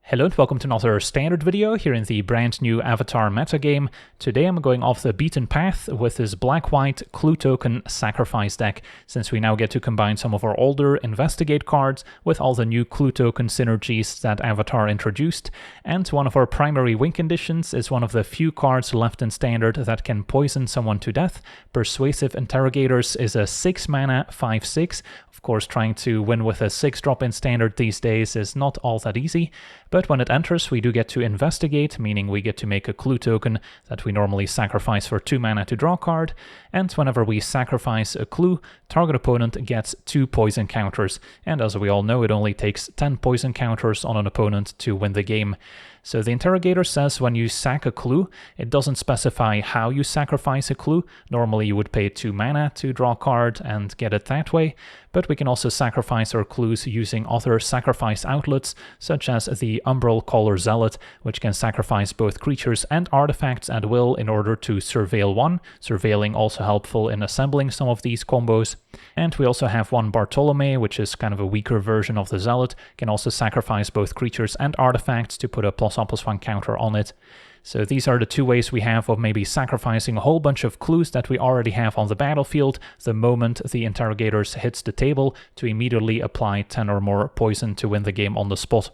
Hello and welcome to another standard video here in the brand new Avatar metagame. Today I'm going off the beaten path with this black-white clue token sacrifice deck, since we now get to combine some of our older investigate cards with all the new clue token synergies that Avatar introduced. And one of our primary win conditions is one of the few cards left in standard that can poison someone to death. Persuasive Interrogators is a 6 mana 5/6. Of course, trying to win with a 6-drop in standard these days is not all that easy. But when it enters, we do get to investigate, meaning we get to make a clue token that we normally sacrifice for 2 mana to draw a card, and whenever we sacrifice a clue, target opponent gets 2 poison counters, and as we all know, it only takes 10 poison counters on an opponent to win the game. So the interrogator says when you sack a clue, it doesn't specify how you sacrifice a clue. Normally you would pay 2 mana to draw a card and get it that way, but we can also sacrifice our clues using other sacrifice outlets, such as the Umbral Caller Zealot, which can sacrifice both creatures and artifacts at will in order to surveil one, surveilling also helpful in assembling some of these combos. And we also have one Bartolome, which is kind of a weaker version of the Zealot, can also sacrifice both creatures and artifacts to put a +1/+1 counter on it. So these are the 2 ways we have of maybe sacrificing a whole bunch of clues that we already have on the battlefield the moment the interrogators hits the table to immediately apply 10 or more poison to win the game on the spot.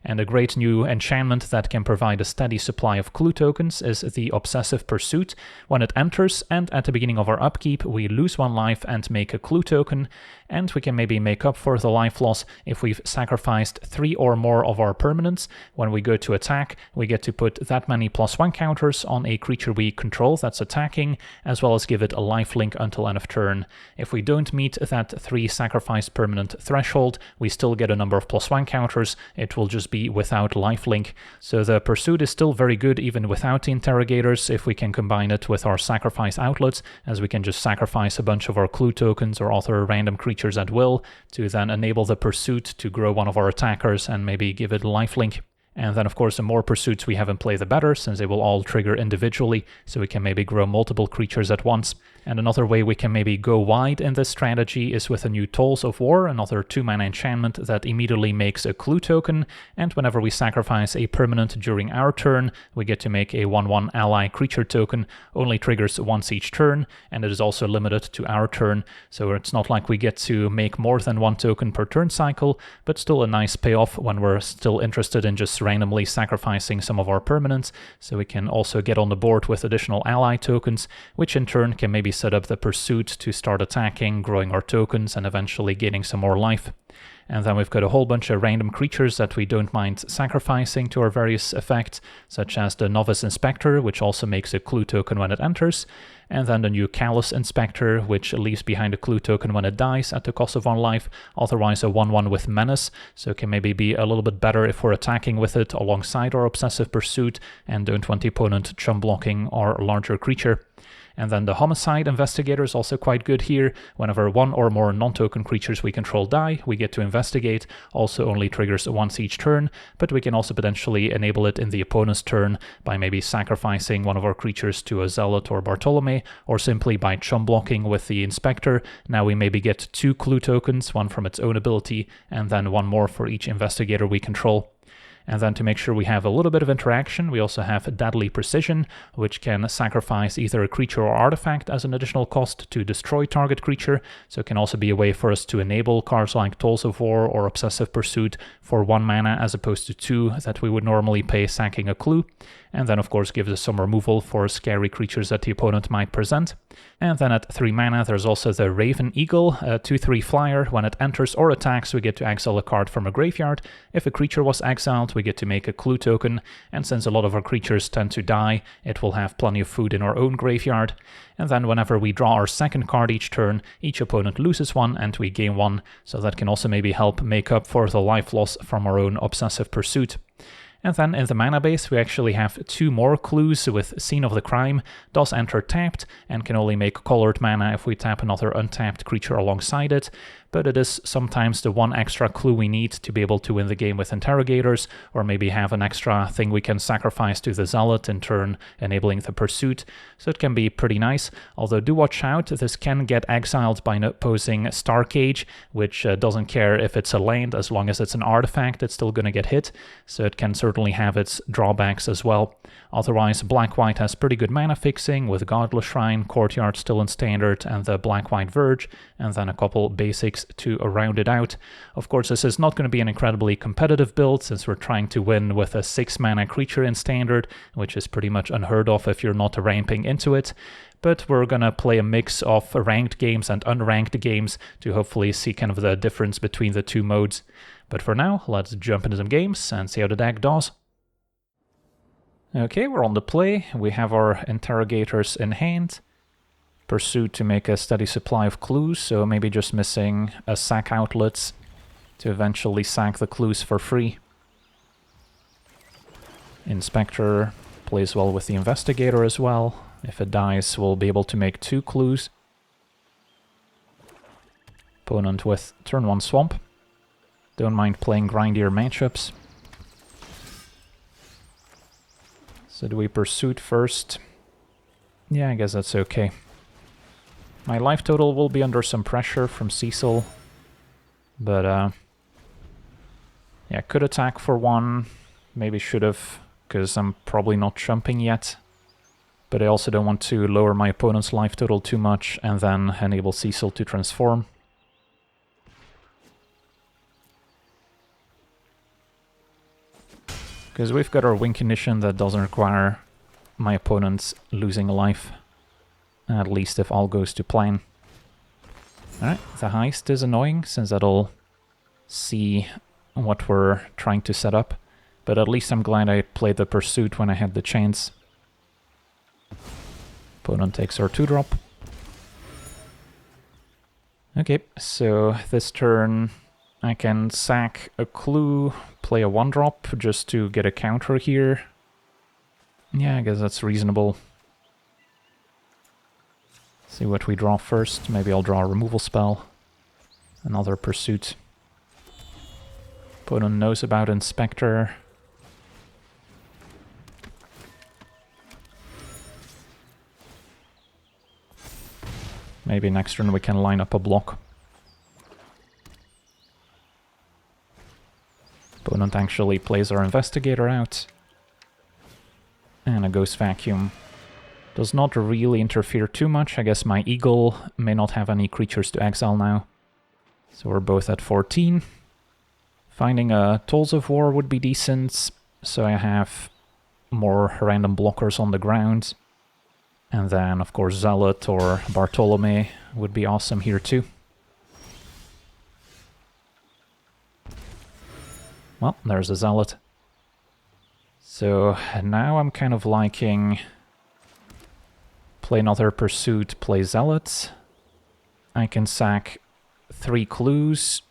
And a great new enchantment that can provide a steady supply of clue tokens is the Obsessive Pursuit. When it enters and at the beginning of our upkeep, we lose 1 life and make a clue token, and we can maybe make up for the life loss if we've sacrificed 3 or more of our permanents. When we go to attack, we get to put that many +1 counters on a creature we control that's attacking, as well as give it a lifelink until end of turn. If we don't meet that 3 sacrificed permanent threshold, we still get a number of +1 counters. It will just be without lifelink. So the Pursuit is still very good even without the interrogators if we can combine it with our sacrifice outlets, as we can just sacrifice a bunch of our clue tokens or other random creatures at will to then enable the Pursuit to grow one of our attackers and maybe give it lifelink. And then of course the more pursuits we have in play the better, since they will all trigger individually, so we can maybe grow multiple creatures at once. And another way we can maybe go wide in this strategy is with a new Tolls of War, another 2 mana enchantment that immediately makes a clue token, and whenever we sacrifice a permanent during our turn, we get to make a 1/1 ally creature token, only triggers once each turn, and it is also limited to our turn, so it's not like we get to make more than 1 token per turn cycle, but still a nice payoff when we're still interested in just randomly sacrificing some of our permanents, so we can also get on the board with additional ally tokens, which in turn can maybe set up the Pursuit to start attacking, growing our tokens, and eventually gaining some more life. And then we've got a whole bunch of random creatures that we don't mind sacrificing to our various effects, such as the Novice Inspector, which also makes a clue token when it enters, and then the new Callous Inspector, which leaves behind a clue token when it dies at the cost of 1 life, otherwise a 1/1 with Menace, so it can maybe be a little bit better if we're attacking with it alongside our Obsessive Pursuit and don't want the opponent chump blocking our larger creature. And then the Homicide Investigator is also quite good here. Whenever 1 or more non-token creatures we control die, we get to investigate. Also only triggers once each turn, but we can also potentially enable it in the opponent's turn by maybe sacrificing one of our creatures to a Zealot or Bartolome, or simply by chump blocking with the Inspector. Now we maybe get 2 clue tokens, 1 from its own ability, and then 1 more for each investigator we control. And then to make sure we have a little bit of interaction, we also have Deadly Precision, which can sacrifice either a creature or artifact as an additional cost to destroy target creature, so it can also be a way for us to enable cards like Tolls of War or Obsessive Pursuit for 1 mana as opposed to 2 that we would normally pay sacking a clue. And then of course gives us some removal for scary creatures that the opponent might present. And then at 3 mana there's also the Raven Eagle, a 2/3 flyer. When it enters or attacks, we get to exile a card from a graveyard. If a creature was exiled, we get to make a clue token, and since a lot of our creatures tend to die, it will have plenty of food in our own graveyard. And then whenever we draw our 2nd card each turn, each opponent loses 1 and we gain 1, so that can also maybe help make up for the life loss from our own Obsessive Pursuit. And then in the mana base we actually have 2 more clues with Scene of the Crime, does enter tapped and can only make colored mana if we tap another untapped creature alongside it. but it is sometimes the one extra clue we need to be able to win the game with interrogators, or maybe have an extra thing we can sacrifice to the zealot, in turn enabling the pursuit, so it can be pretty nice. Although do watch out, this can get exiled by an opposing star cage, which doesn't care if it's a land, as long as it's an artifact it's still going to get hit, so it can certainly have its drawbacks as well. Otherwise, black-white has pretty good mana fixing, with Godless Shrine, Courtyard still in standard, and the black-white Verge, and then a couple basics to round it out. Of course, this is not going to be an incredibly competitive build, since we're trying to win with a 6-mana creature in standard, which is pretty much unheard of if you're not ramping into it. But we're gonna play a mix of ranked games and unranked games to hopefully see kind of the difference between the two modes. But for now, let's jump into some games and see how the deck does. Okay, we're on the play. We have our interrogators in hand. Pursuit to make a steady supply of clues, so maybe just missing a sack outlet to eventually sack the clues for free. Inspector plays well with the investigator as well. If it dies, we'll be able to make 2 clues. Opponent with turn 1 swamp. Don't mind playing grindier matchups. So do we pursuit first? Yeah, I guess that's okay. My life total will be under some pressure from Cecil. But, yeah, could attack for 1. Maybe should have, because I'm probably not jumping yet. But I also don't want to lower my opponent's life total too much and then enable Cecil to transform. Because we've got our win condition that doesn't require my opponent losing a life. At least if all goes to plan. Alright, the heist is annoying since that'll see what we're trying to set up. But at least I'm glad I played the pursuit when I had the chance. Opponent takes our 2-drop. Okay, so this turn I can sack a clue, play a 1-drop just to get a counter here. Yeah, I guess that's reasonable. See what we draw first. Maybe I'll draw a removal spell. Another pursuit. Opponent knows about Inspector. Maybe next turn we can line up a block. Opponent actually plays our Investigator out. And a Ghost Vacuum. Does not really interfere too much. I guess my Eagle may not have any creatures to exile now. So we're both at 14. Finding a Tools of War would be decent, so I have more random blockers on the ground. And then, of course, Zealot or Bartolome would be awesome here too. Well, there's a Zealot. So now I'm kind of liking... play another Pursuit, play Zealot. I can sack 3 clues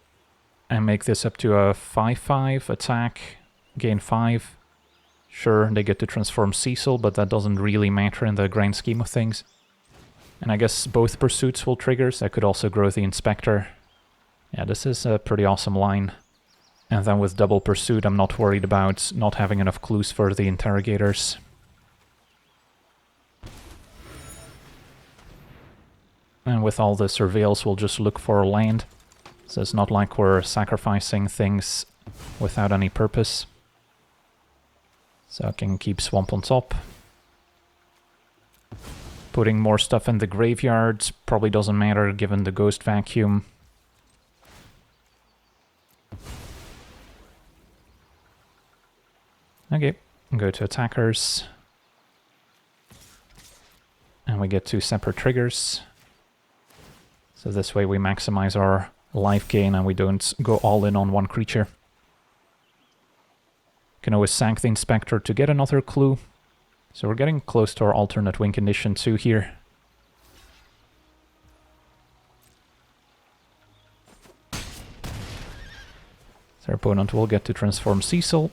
and make this up to a 5/5 attack, gain 5. Sure, they get to transform Cecil, but that doesn't really matter in the grand scheme of things. And I guess both pursuits will trigger, so I could also grow the Inspector. Yeah, this is a pretty awesome line. And then with double pursuit, I'm not worried about not having enough clues for the interrogators. And with all the surveils, we'll just look for land. So it's not like we're sacrificing things without any purpose. So I can keep Swamp on top. Putting more stuff in the graveyard probably doesn't matter given the Ghost Vacuum. Okay, go to attackers. And we get 2 separate triggers. So this way we maximize our life gain and we don't go all in on one creature. Can always sack the Inspector to get another clue. So we're getting close to our alternate win condition too here. So our opponent will get to transform Cecil.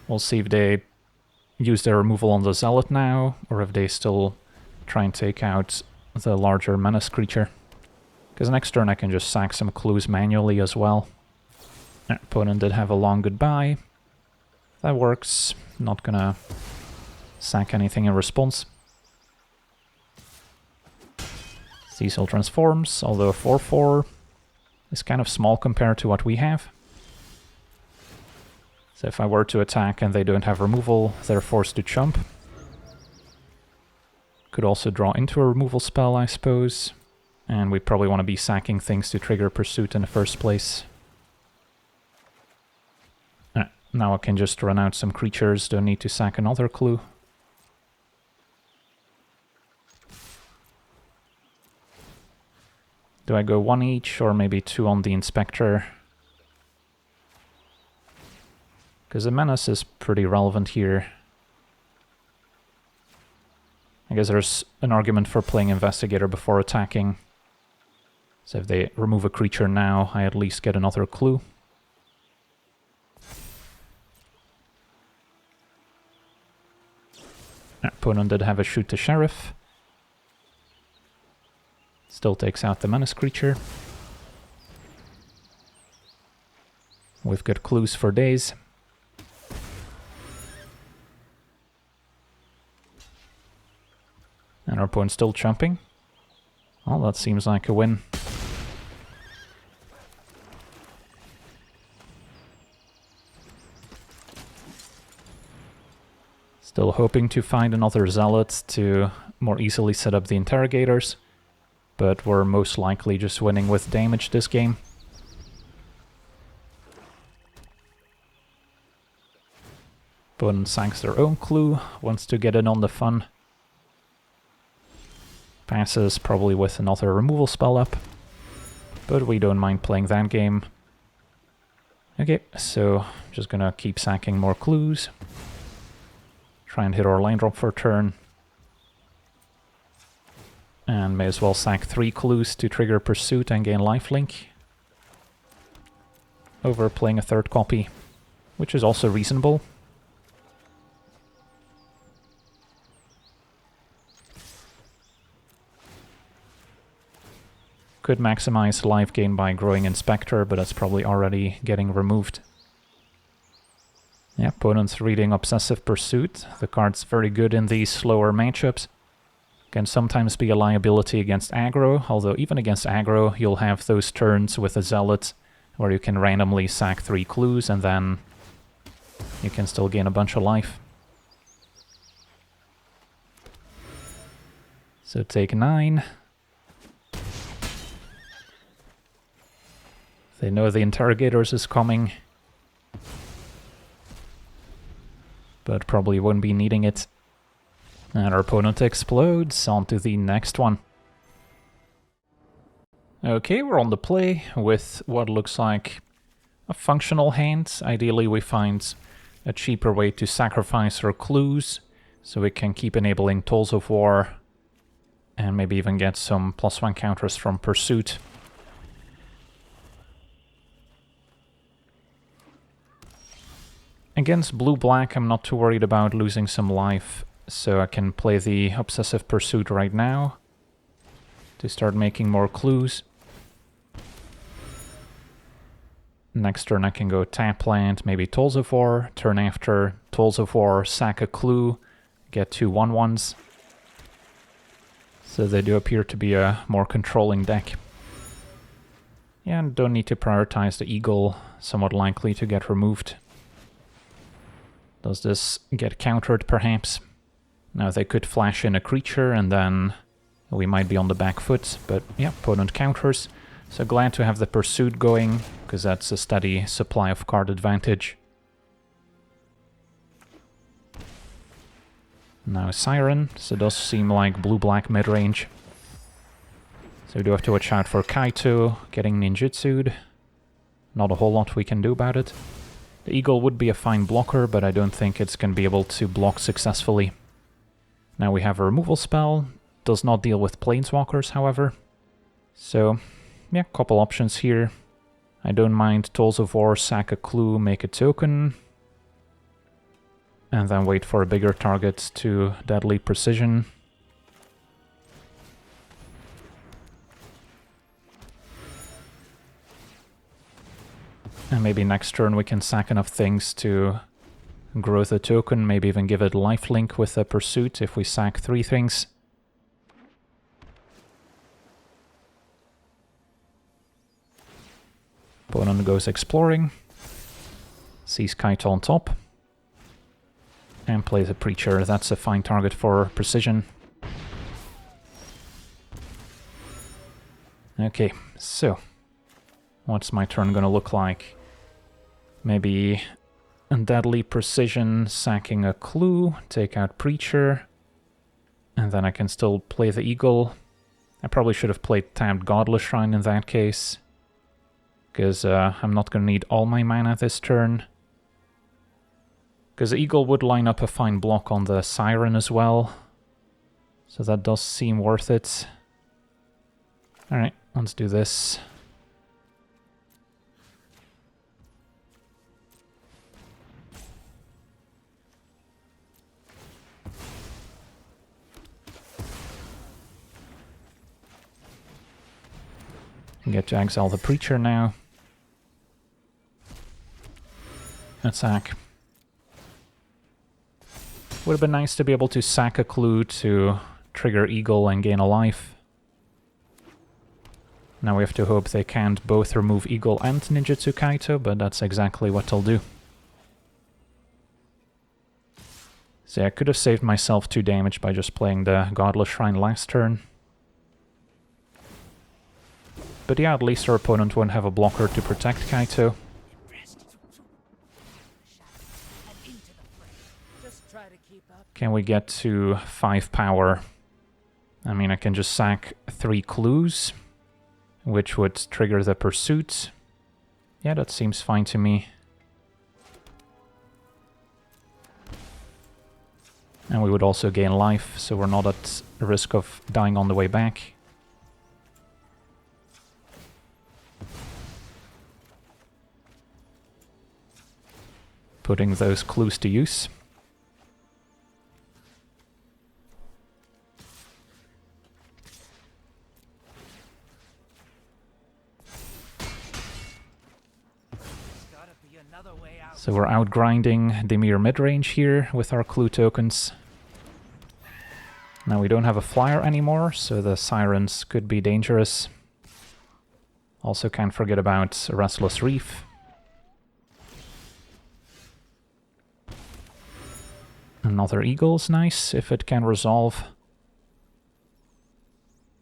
We'll see if they use their removal on the Zealot now, or if they still try and take out the larger menace creature. Because next turn I can just sack some clues manually as well. Opponent did have a long goodbye. That works. Not gonna sack anything in response. Cecil transforms, although 4/4 is kind of small compared to what we have. So if I were to attack and they don't have removal, they're forced to chump. Could also draw into a removal spell, I suppose. And we probably want to be sacking things to trigger Pursuit in the first place. Now I can just run out some creatures, don't need to sack another clue. Do I go 1 each, or maybe 2 on the Inspector? Because the Menace is pretty relevant here. I guess there's an argument for playing Investigator before attacking. So if they remove a creature now, I at least get another clue. Opponent did have a shoot to Sheriff. Still takes out the Menace creature. We've got clues for days. And our opponent's still chumping. Well, that seems like a win. Still hoping to find another Zealot to more easily set up the Interrogators, but we're most likely just winning with damage this game. Opponent sacks their own clue, wants to get in on the fun. Passes probably with another removal spell up, but we don't mind playing that game. Okay, so just gonna keep sacking more clues. Try and hit our land drop for a turn. And may as well sack 3 clues to trigger Pursuit and gain lifelink. Over playing a 3rd copy, which is also reasonable. Could maximize life gain by growing Inspector, but that's probably already getting removed. Yeah, opponent's reading Obsessive Pursuit. The card's very good in these slower matchups. Can sometimes be a liability against aggro, although even against aggro you'll have those turns with a Zealot where you can randomly sack 3 clues and then you can still gain a bunch of life. So take 9. They know the Interrogators is coming, but probably won't be needing it. And our opponent explodes. On to the next one. Okay, we're on the play with what looks like a functional hand. Ideally we find a cheaper way to sacrifice our clues, so we can keep enabling Tools of War, and maybe even get some +1 counters from Pursuit. Against blue-black, I'm not too worried about losing some life, so I can play the Obsessive Pursuit right now to start making more clues. Next turn I can go tap land, maybe Tools of War. Turn after, Tools of War, sack a clue, get 2 1/1s. So they do appear to be a more controlling deck. Yeah, and don't need to prioritize the Eagle, somewhat likely to get removed. Does this get countered, perhaps? Now they could flash in a creature and then we might be on the back foot, but yeah, opponent counters. So glad to have the Pursuit going, because that's a steady supply of card advantage. Now Siren, so it does seem like blue-black mid-range. So we do have to watch out for Kaito getting ninjutsu'd. Not a whole lot we can do about it. The Eagle would be a fine blocker, but I don't think it's going to be able to block successfully. Now we have a removal spell. Does not deal with Planeswalkers, however. So, yeah, couple options here. I don't mind Tools of War, sack a clue, make a token. And then wait for a bigger target to Deadly Precision. And maybe next turn we can sack enough things to grow the token, maybe even give it lifelink with a pursuit if we sack 3 things. Opponent goes exploring, sees Kaito on top, and plays a Preacher. That's a fine target for precision. Okay, so what's my turn gonna look like? Maybe a Deadly Precision, sacking a clue, take out Preacher, and then I can still play the Eagle. I probably should have played tapped Godless Shrine in that case, because I'm not gonna need all my mana this turn. Because the Eagle would line up a fine block on the Siren as well, so that does seem worth it. Alright, let's do this. Get to exile the Preacher now. Attack. Would have been nice to be able to sack a clue to trigger Eagle and gain a life. Now we have to hope they can't both remove Eagle and Ninjutsu Kaito, but that's exactly what they'll do. So I could have saved myself 2 damage by just playing the Godless Shrine last turn. But yeah, at least our opponent won't have a blocker to protect Kaito. Can we get to 5 power? I mean, I can just sack 3 clues, which would trigger the pursuit. Yeah, that seems fine to me. And we would also gain life, so we're not at risk of dying on the way back. Putting those clues to use. So we're outgrinding Dimir midrange here with our clue tokens. Now we don't have a flyer anymore, so the Sirens could be dangerous. Also can't forget about Restless Reef. Another Eagle's nice, if it can resolve.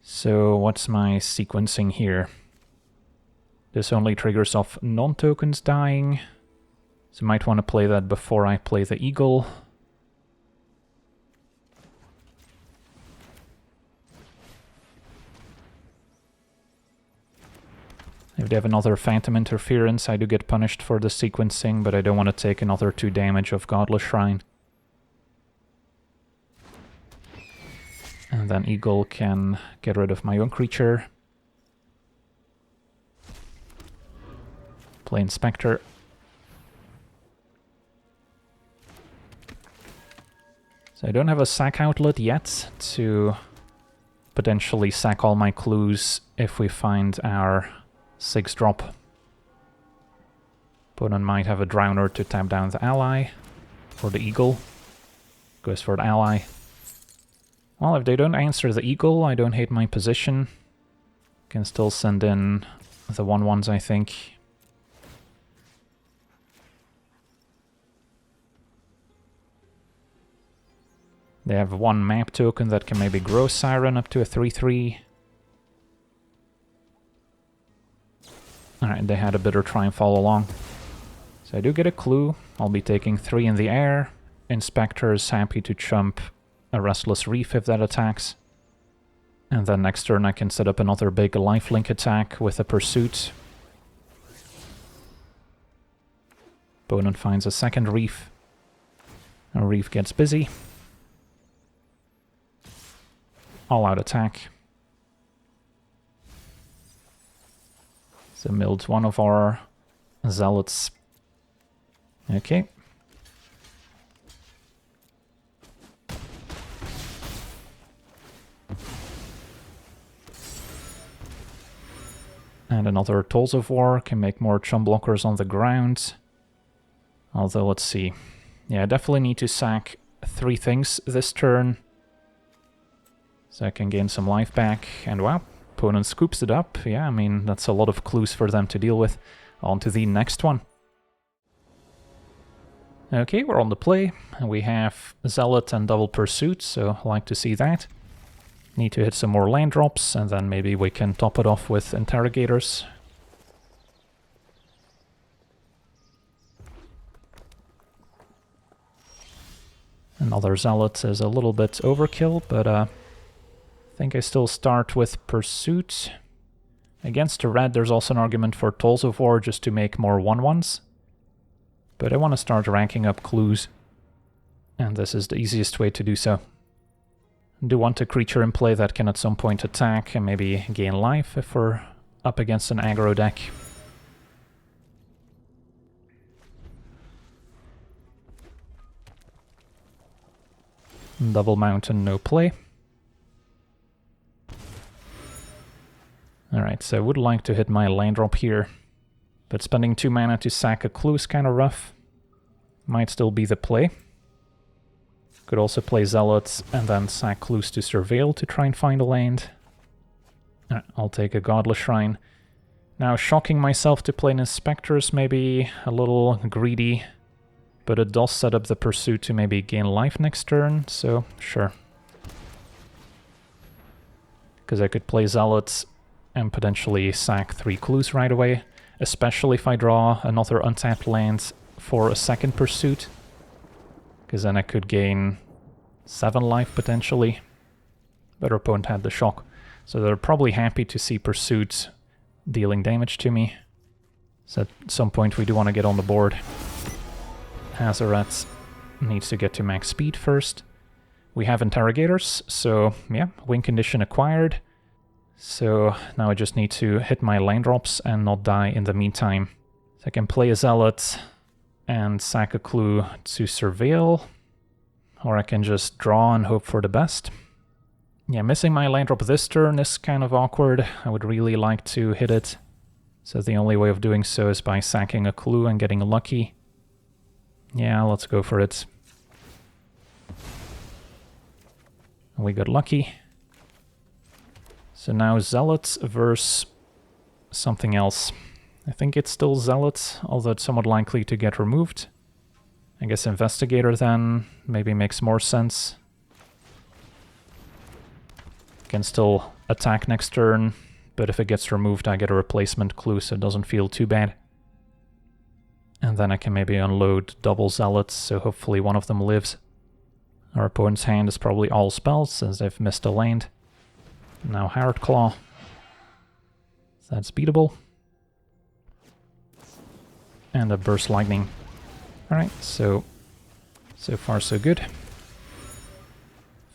So what's my sequencing here? This only triggers off non-tokens dying. So I might want to play that before I play the Eagle. If they have another Phantom Interference, I do get punished for the sequencing, but I don't want to take another 2 damage of Godless Shrine. And then Eagle can get rid of my own creature. Play Inspector. So I don't have a sack outlet yet to potentially sack all my clues if we find our 6-drop. Opponent might have a Drowner to tap down the ally, or the Eagle. Goes for the ally. Well, if they don't answer the Eagle, I don't hate my position. Can still send in the 1/1s, I think. They have 1 map token that can maybe grow Siren up to a 3/3. Alright, they had a Bitter Triumph all along. So I do get a clue. I'll be taking 3 in the air. Inspector is happy to chump a Restless Reef if that attacks. And then next turn I can set up another big lifelink attack with a Pursuit. Opponent finds a second Reef. A Reef gets busy. All-out attack. So milled one of our Zealots. Okay. And another Tools of War can make more chum blockers on the ground. Although, let's see. Yeah, I definitely need to sack 3 things this turn. So I can gain some life back. And wow, opponent scoops it up. Yeah, I mean, that's a lot of clues for them to deal with. On to the next one. Okay, we're on the play. We have Zealot and Double Pursuit, so I like to see that. Need to hit some more land drops, and then maybe we can top it off with Interrogators. Another Zealot is a little bit overkill, but I think I still start with Pursuit. Against the red, there's also an argument for Tools of War just to make more 1/1s. But I want to start ranking up clues, and this is the easiest way to do so. Do want a creature in play that can at some point attack and maybe gain life if we're up against an aggro deck. Double Mountain, no play. Alright, so I would like to hit my land drop here, but spending 2 mana to sack a clue is kind of rough. Might still be the play. Could also play Zealots and then sack clues to Surveil to try and find a land. I'll take a Godless Shrine. Now, shocking myself to play an Inspector is maybe a little greedy, but it does set up the Pursuit to maybe gain life next turn, so sure. Because I could play Zealots and potentially sack 3 clues right away, especially if I draw another untapped land for a second Pursuit. Because then I could gain 7 life potentially. But our opponent had the shock. So they're probably happy to see Pursuit dealing damage to me. So at some point we do want to get on the board. Hazoret needs to get to max speed first. We have Interrogators, so yeah, win condition acquired. So now I just need to hit my land drops and not die in the meantime. So I can play a Zealot and sack a clue to Surveil, or I can just draw and hope for the best. Yeah, missing my land drop this turn is kind of awkward. I would really like to hit it, so the only way of doing so is by sacking a clue and getting lucky. Yeah, let's go for it. We got lucky. So now Zealots versus something else. I think it's still Zealot, although it's somewhat likely to get removed. I guess Investigator then maybe makes more sense. Can still attack next turn, but if it gets removed I get a replacement clue, so it doesn't feel too bad. And then I can maybe unload double Zealots, so hopefully one of them lives. Our opponent's hand is probably all spells, since they've missed a land. Now Hard Claw. That's beatable. And a Burst Lightning. Alright, so far so good.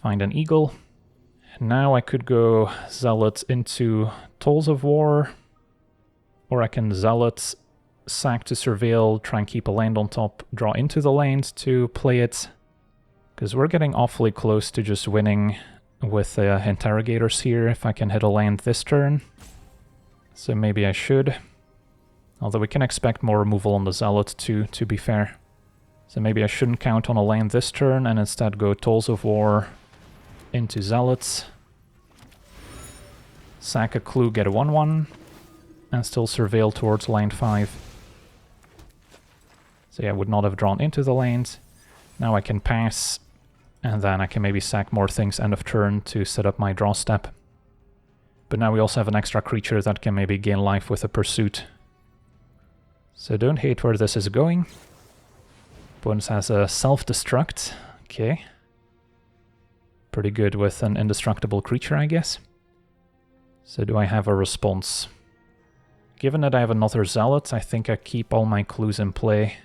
Find an Eagle. Now I could go Zealot into Tools of War, or I can Zealot, sack to Surveil, try and keep a land on top, draw into the land to play it. Because we're getting awfully close to just winning with Interrogators here, if I can hit a land this turn. So maybe I should. Although we can expect more removal on the Zealot too, to be fair. So maybe I shouldn't count on a land this turn and instead go Tools of War into Zealots. Sack a clue, get a 1/1, and still Surveil towards land 5. So yeah, I would not have drawn into the land. Now I can pass, and then I can maybe sack more things end of turn to set up my draw step. But now we also have an extra creature that can maybe gain life with a Pursuit. So don't hate where this is going. Opponent has a self-destruct. Okay. Pretty good with an indestructible creature, I guess. So do I have a response? Given that I have another Zealot, I think I keep all my clues in play.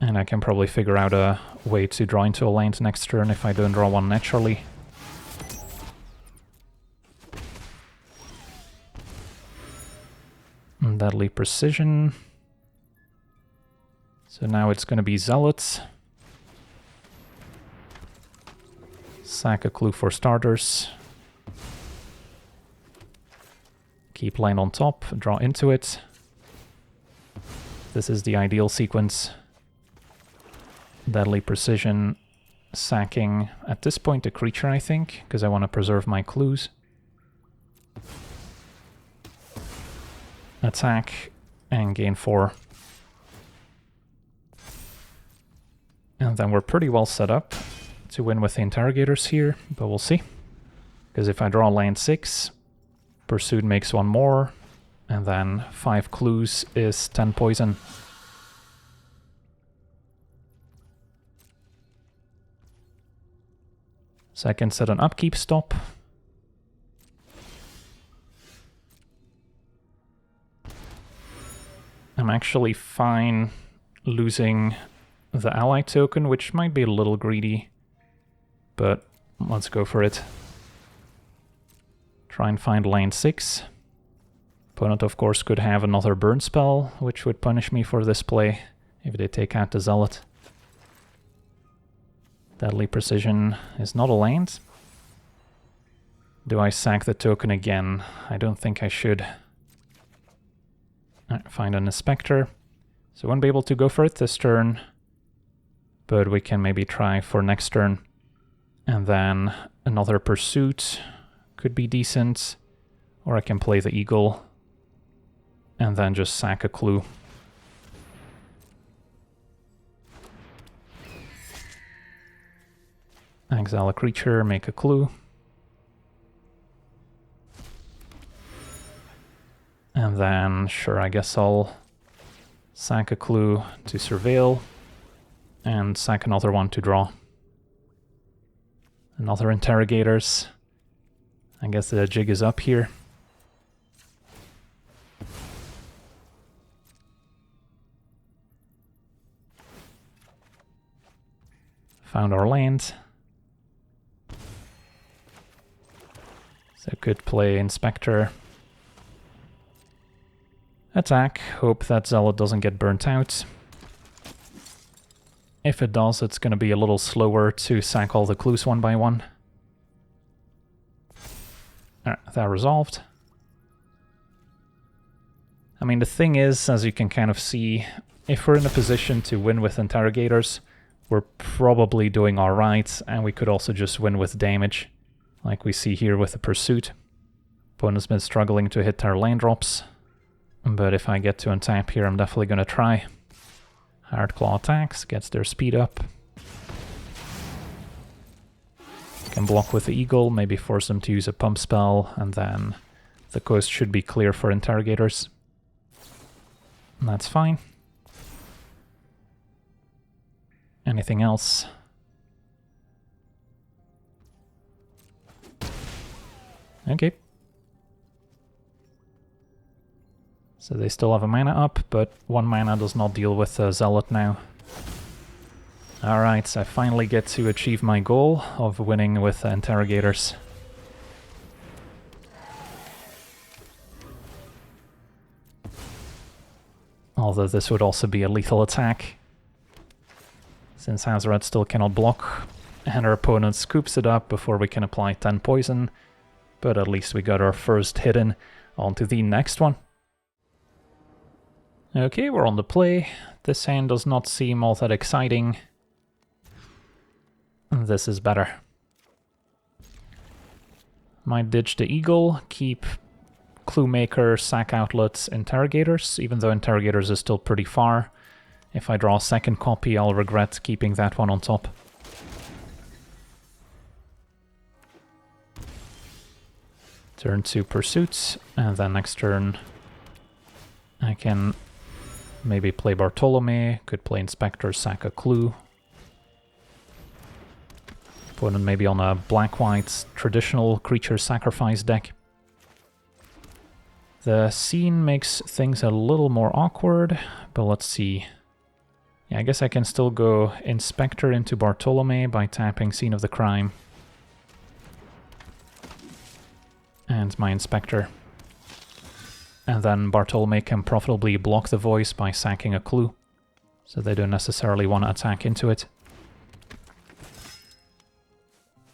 And I can probably figure out a way to draw into a land next turn if I don't draw one naturally. Deadly Precision. So now it's going to be Zealots. Sack a clue for starters. Keep land on top, draw into it. This is the ideal sequence. Deadly precision, sacking at this point a creature, I think, because I want to preserve my clues. Attack and gain 4. And then we're pretty well set up to win with the interrogators here, but we'll see. Because if I draw land 6, Pursuit makes 1 more, and then 5 clues is 10 poison. So I can set an upkeep stop. I'm actually fine losing the ally token, which might be a little greedy, but let's go for it. Try and find lane 6. Opponent, of course, could have another burn spell, which would punish me for this play if they take out the Zealot. Deadly Precision is not a land. Do I sack the token again? I don't think I should. Find an Inspector. So I won't be able to go for it this turn, but we can maybe try for next turn. And then another Pursuit could be decent, or I can play the Eagle and then just sack a clue. Exile a creature, make a clue. And then, sure, I guess I'll sack a clue to surveil and sack another one to draw. Another interrogators. I guess the jig is up here. Found our land. So could play Inspector. Attack, hope that Zealot doesn't get burnt out. If it does, it's going to be a little slower to sack all the clues one by one. That resolved. I mean, the thing is, as you can kind of see, if we're in a position to win with interrogators, we're probably doing alright, and we could also just win with damage, like we see here with the Pursuit. Opponent's been struggling to hit their land drops, but if I get to untap here, I'm definitely going to try. Hard Claw attacks, gets their speed up. Can block with the Eagle, maybe force them to use a pump spell, and then the coast should be clear for interrogators. And that's fine. Anything else? Okay. So they still have a mana up, but 1 mana does not deal with Zealot now. Alright, so I finally get to achieve my goal of winning with interrogators. Although this would also be a lethal attack, since Hazoret still cannot block, and our opponent scoops it up before we can apply 10 poison, but at least we got our first hit in. On to the next one. Okay, we're on the play. This hand does not seem all that exciting. This is better. Might ditch the Eagle, keep Clue Maker, sack outlets, interrogators, even though interrogators is still pretty far. If I draw a second copy, I'll regret keeping that one on top. Turn 2 Pursuits, and then next turn I can maybe play Bartolome, could play Inspector, sack a clue. Opponent maybe on a black-white traditional creature sacrifice deck. The scene makes things a little more awkward, but let's see. Yeah, I guess I can still go Inspector into Bartolome by tapping Scene of the Crime. And my Inspector. And then Bartolome can profitably block the voice by sacking a clue, so they don't necessarily want to attack into it.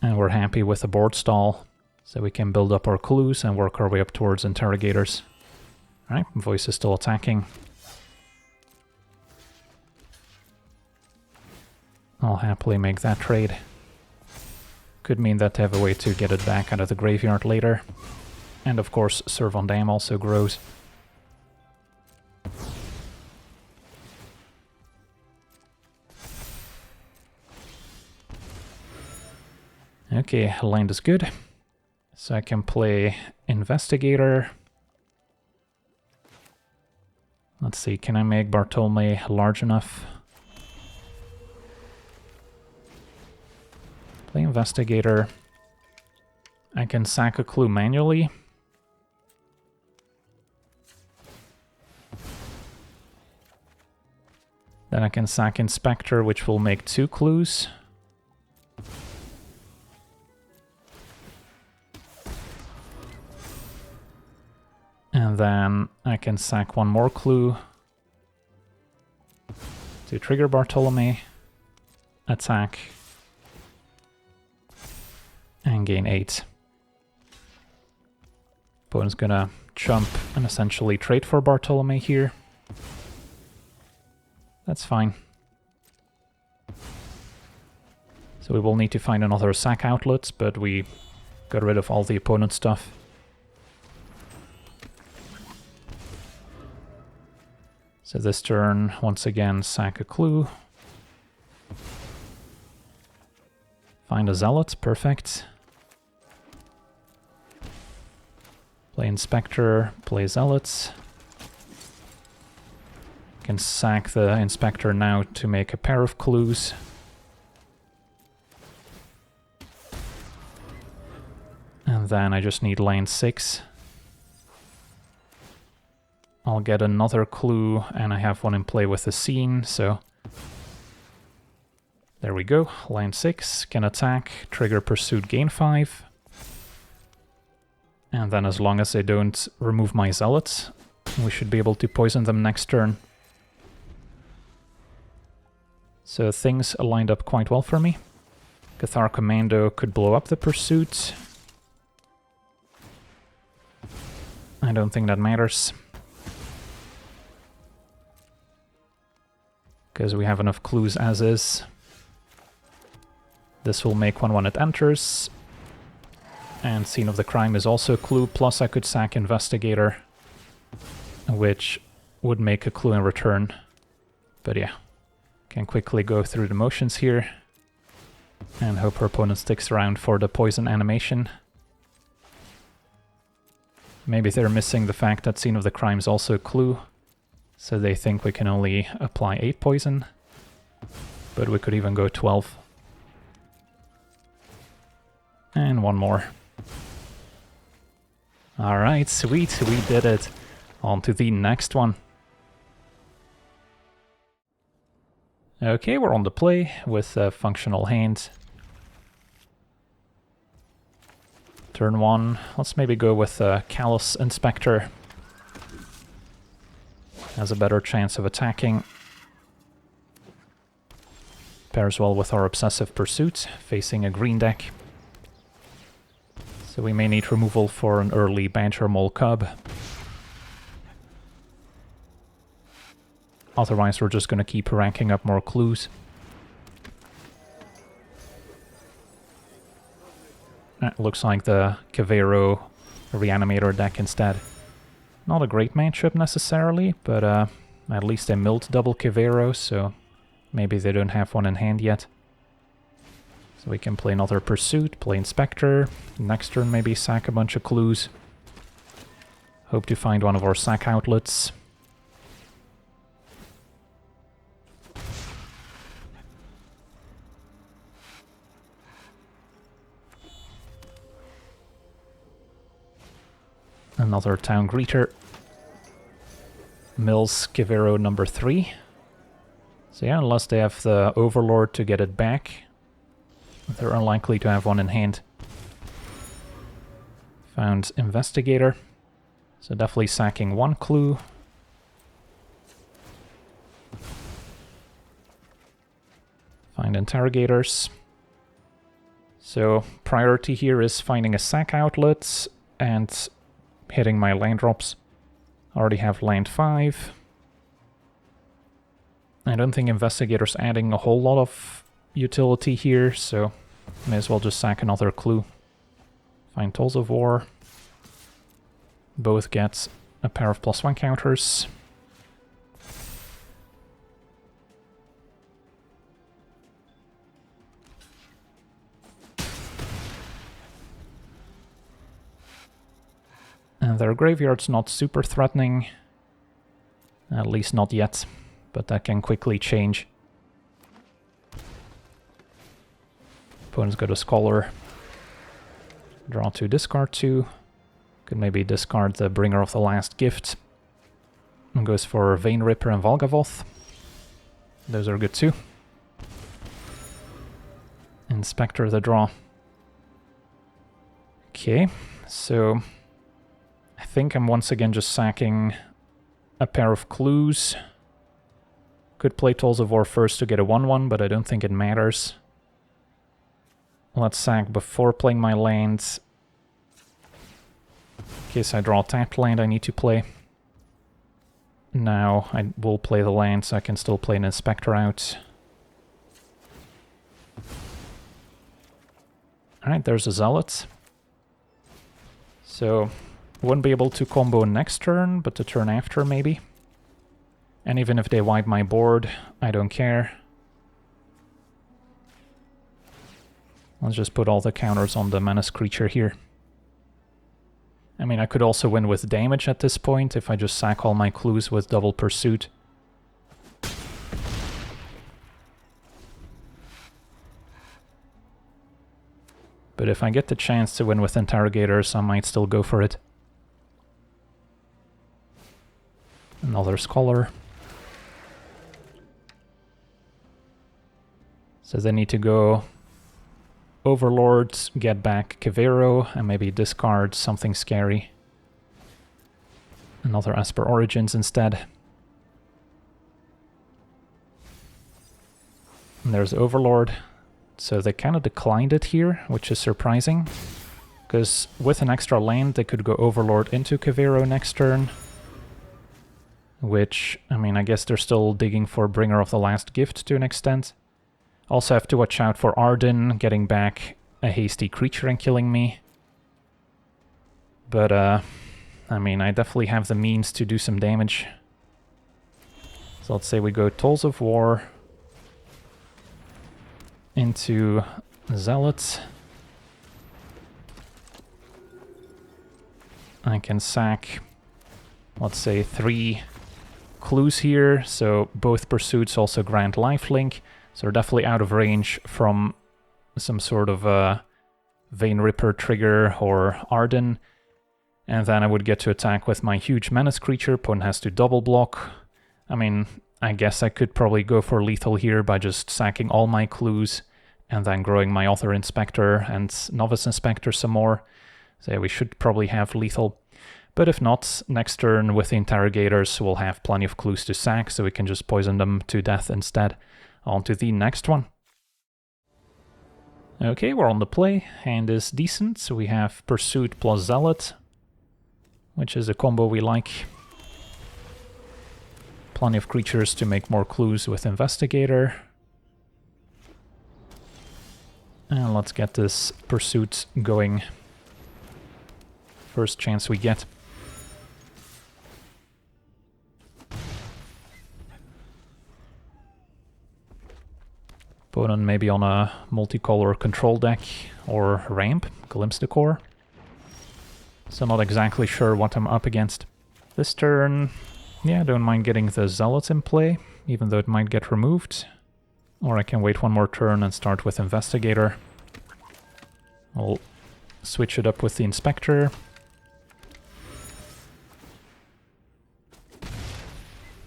And we're happy with the board stall, So we can build up our clues and work our way up towards interrogators. Alright, voice is still attacking. I'll happily make that trade. Could mean that they have a way to get it back out of the graveyard later. And of course, Serve on Dam also grows. Okay, land is good. So I can play Investigator. Let's see, can I make Bartolome large enough? Play Investigator. I can sack a clue manually. Then I can sack Inspector, which will make 2 clues. And then I can sack 1 more clue to trigger Bartolome, attack, and gain 8. Opponent's gonna jump and essentially trade for Bartolome here. That's fine. So we will need to find another sack outlet, but we got rid of all the opponent's stuff. So this turn, once again, sack a clue. Find a Zealot, perfect. Play Inspector, play Zealots. Can sack the Inspector now to make a pair of clues. And then I just need lane 6. I'll get another clue, and I have one in play with the scene, so... There we go, lane 6, can attack, trigger Pursuit, gain 5. And then as long as they don't remove my Zealots, we should be able to poison them next turn. So things lined up quite well for me. Cathar Commando could blow up the Pursuit. I don't think that matters. Because we have enough clues as is. This will make 1 when it enters. And Scene of the Crime is also a clue, plus I could sack Investigator, which would make a clue in return. But yeah, can quickly go through the motions here. And hope her opponent sticks around for the poison animation. Maybe they're missing the fact that Scene of the Crime is also a clue. So they think we can only apply 8 poison, but we could even go 12. And 1 more. Alright, sweet, we did it. On to the next one. Okay, we're on the play with a functional hand. Turn 1, let's maybe go with a Callous Inspector. Has a better chance of attacking. Pairs well with our Obsessive Pursuit, facing a green deck. So we may need removal for an early Badger Mole Cub. Otherwise we're just going to keep ranking up more clues. Looks like the Cavero Reanimator deck instead. Not a great matchup necessarily, but at least they milled double Cavero, so maybe they don't have one in hand yet. So we can play another Pursuit, play Inspector, next turn maybe sack a bunch of clues. Hope to find one of our sack outlets. Another Town Greeter. Mills Cavero number 3. So yeah, unless they have the Overlord to get it back, they're unlikely to have one in hand. Found Investigator. So definitely sacking 1 clue. Find Interrogators. So priority here is finding a sack outlet and hitting my land drops. Already have land 5. I don't think Investigator's adding a whole lot of utility here, so may as well just sack another clue. Find Tools of War. Both get a pair of +1 counters. And their graveyard's not super threatening. At least not yet, but that can quickly change. Opponent's got a Scholar. Draw 2, discard 2. Could maybe discard the Bringer of the Last Gift. And goes for Vein Ripper and Valgavoth. Those are good too. Inspector the draw. Okay, so I think I'm once again just sacking a pair of clues. Could play Tools of War first to get a 1/1, but I don't think it matters. Let's sack before playing my lands. In case I draw a tapped land I need to play. Now I will play the land so I can still play an Inspector out. Alright, there's a Zealot. So, wouldn't be able to combo next turn, but the turn after maybe. And even if they wipe my board, I don't care. Let's just put all the counters on the Menace creature here. I mean, I could also win with damage at this point if I just sack all my clues with Double Pursuit. But if I get the chance to win with Interrogators, I might still go for it. Another Scholar. Says I need to go Overlord, get back Kavero, and maybe discard something scary. Another Esper Origins instead. And there's Overlord. So they kind of declined it here, which is surprising. Because with an extra land, they could go Overlord into Kavero next turn. Which, I mean, I guess they're still digging for Bringer of the Last Gift to an extent. Also have to watch out for Arden getting back a hasty creature and killing me. But, I mean, I definitely have the means to do some damage. So let's say we go Tools of War into Zealots. I can sack, let's say, 3 clues here, so both pursuits also grant lifelink. So we're definitely out of range from some sort of Vein Ripper trigger or Arden. And then I would get to attack with my huge Menace creature. Opponent has to double block. I mean, I guess I could probably go for lethal here by just sacking all my clues and then growing my Author Inspector and Novice Inspector some more. So yeah, we should probably have lethal. But if not, next turn with the Interrogators we'll have plenty of clues to sack, so we can just poison them to death instead. On to the next one. Okay, we're on the play. Hand is decent, so we have Pursuit plus Zealot, which is a combo we like. Plenty of creatures to make more clues with Investigator. And let's get this Pursuit going. First chance we get. Opponent maybe on a multicolor control deck or ramp, Glimpse the Core. So not exactly sure what I'm up against. This turn, yeah, I don't mind getting the Zealots in play, even though it might get removed. Or I can wait one more turn and start with Investigator. I'll switch it up with the Inspector.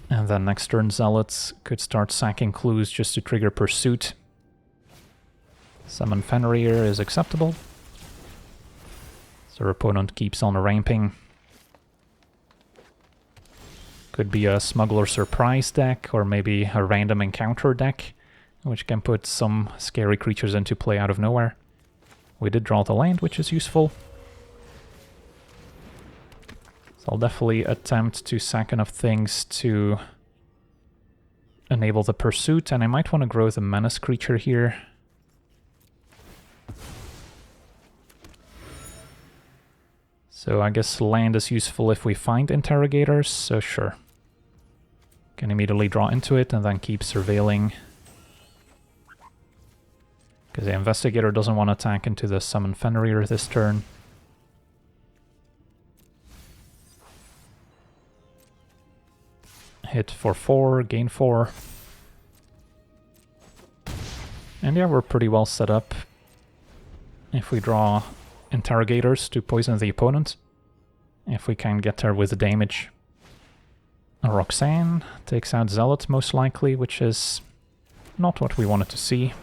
And then next turn Zealots could start sacking clues just to trigger Pursuit. Summon Fenrir is acceptable. So our opponent keeps on ramping. Could be a Smuggler Surprise deck, or maybe a random encounter deck, which can put some scary creatures into play out of nowhere. We did draw the land, which is useful. So I'll definitely attempt to sack enough things to enable the pursuit, and I might want to grow the menace creature here. So I guess land is useful if we find interrogators, so sure. Can immediately draw into it and then keep surveilling. Because the investigator doesn't want to attack into the summon Fenrir this turn. Hit for 4, gain 4. And yeah, we're pretty well set up. If we draw interrogators to poison the opponent, if we can get there with the damage. Roxanne takes out Zealot most likely, which is not what we wanted to see.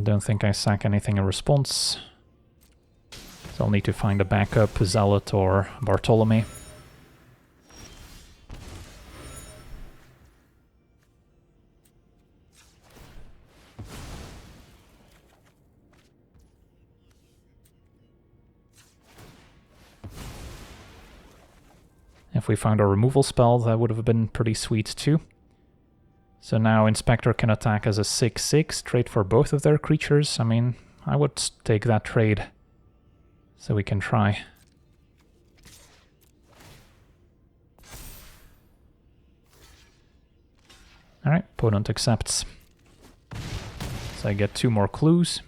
Don't think I sack anything in response. So I'll need to find a backup, Zealot or Bartholomew. If we found a removal spell, that would have been pretty sweet too. So now Inspector can attack as a 6/6, trade for both of their creatures. I mean, I would take that trade. So we can try. Alright, opponent accepts. So I get 2 more clues.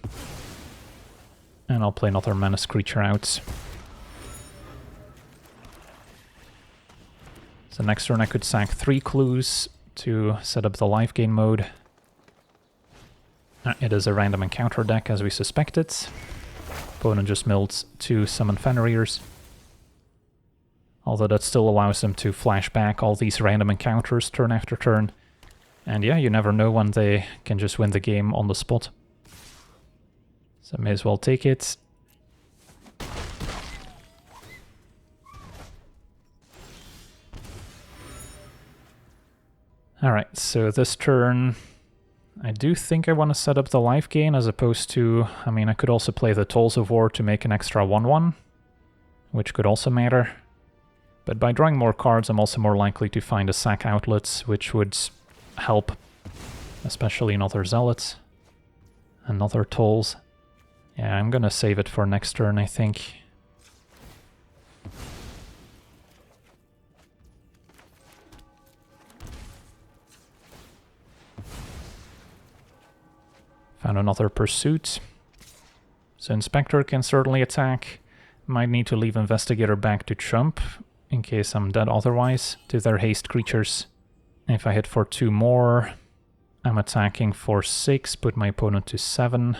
And I'll play another menace creature out. So next turn I could sack 3 clues to set up the life gain mode. It is a random encounter deck as we suspected. Opponent just milled 2 summon Fenrirs. Although that still allows them to flash back all these random encounters turn after turn. And yeah, you never know when they can just win the game on the spot. So may as well take it. Alright, so this turn I do think I want to set up the life gain as opposed to... I mean, I could also play the Tolls of War to make an extra 1/1, which could also matter. But by drawing more cards, I'm also more likely to find a sack outlet, which would help, especially another Zealot, another Tolls. Yeah, I'm gonna save it for next turn, I think. Found another pursuit. So Inspector can certainly attack. Might need to leave Investigator back to chump, in case I'm dead otherwise, to their haste creatures. If I hit for 2 more, I'm attacking for 6, put my opponent to 7.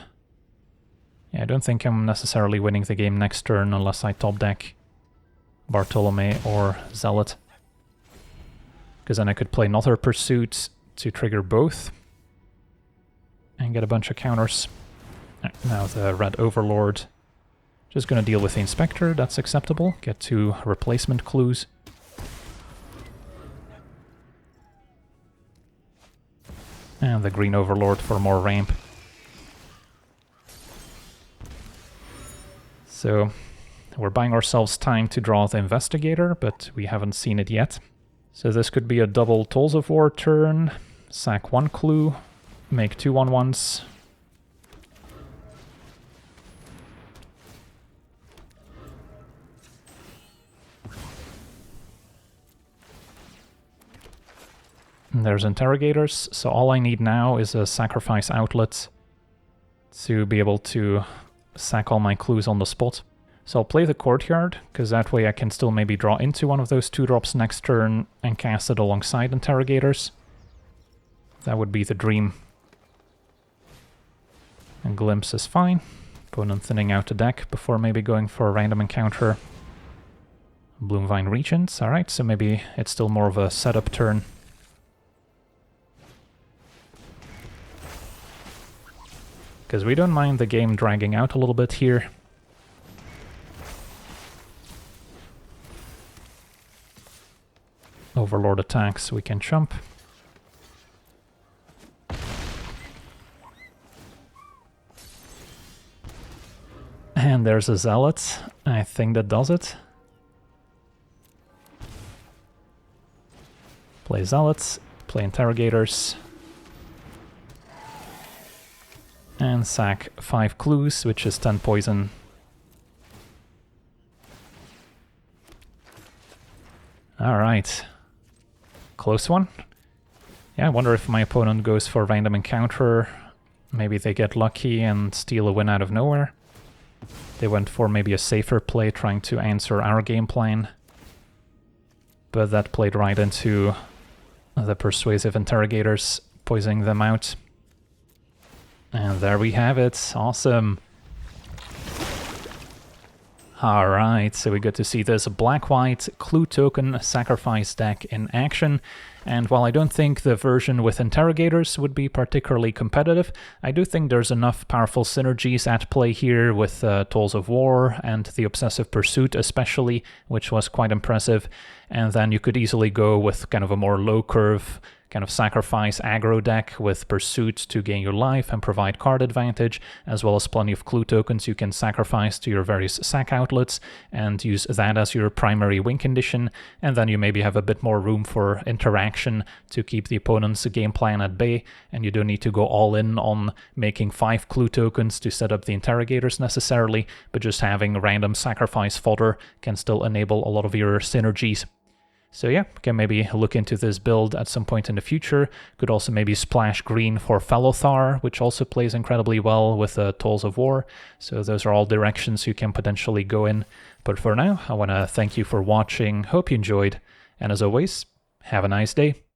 Yeah, I don't think I'm necessarily winning the game next turn unless I top deck Bartholomew or Zealot. Because then I could play another pursuit to trigger both. And get a bunch of counters. Now the Red Overlord. Just gonna deal with the Inspector, that's acceptable. Get 2 replacement clues. And the Green Overlord for more ramp. So we're buying ourselves time to draw the Investigator, but we haven't seen it yet. So this could be a double Tolls of War turn. Sack 1 clue. Make 2 1/1s. And there's interrogators, so all I need now is a sacrifice outlet to be able to sack all my clues on the spot. So I'll play the courtyard, because that way I can still maybe draw into one of those 2-drops next turn and cast it alongside interrogators. That would be the dream. And Glimpse is fine. Opponent thinning out the deck before maybe going for a random encounter. Bloomvine Regent, alright, so maybe it's still more of a setup turn. Because we don't mind the game dragging out a little bit here. Overlord attacks, we can chump. And there's a Zealot. I think that does it. Play Zealots, play Interrogators. And sack 5 clues, which is 10 poison. Alright. Close one. Yeah, I wonder if my opponent goes for random encounter. Maybe they get lucky and steal a win out of nowhere. They went for maybe a safer play, trying to answer our game plan. But that played right into the Persuasive Interrogators, poisoning them out. And there we have it. Awesome. Alright, so we get to see this black-white clue token sacrifice deck in action. And while I don't think the version with Interrogators would be particularly competitive, I do think there's enough powerful synergies at play here with Tools of War and the Obsessive Pursuit especially, which was quite impressive. And then you could easily go with kind of a more low-curve kind of sacrifice aggro deck with Pursuit to gain your life and provide card advantage, as well as plenty of clue tokens you can sacrifice to your various sack outlets and use that as your primary win condition, and then you maybe have a bit more room for interaction to keep the opponent's game plan at bay, and you don't need to go all in on making 5 clue tokens to set up the Interrogators necessarily, but just having random sacrifice fodder can still enable a lot of your synergies. So yeah, can maybe look into this build at some point in the future. Could also maybe splash green for Fellothar, which also plays incredibly well with Tools of War. So those are all directions you can potentially go in. But for now, I want to thank you for watching, hope you enjoyed, and as always, have a nice day.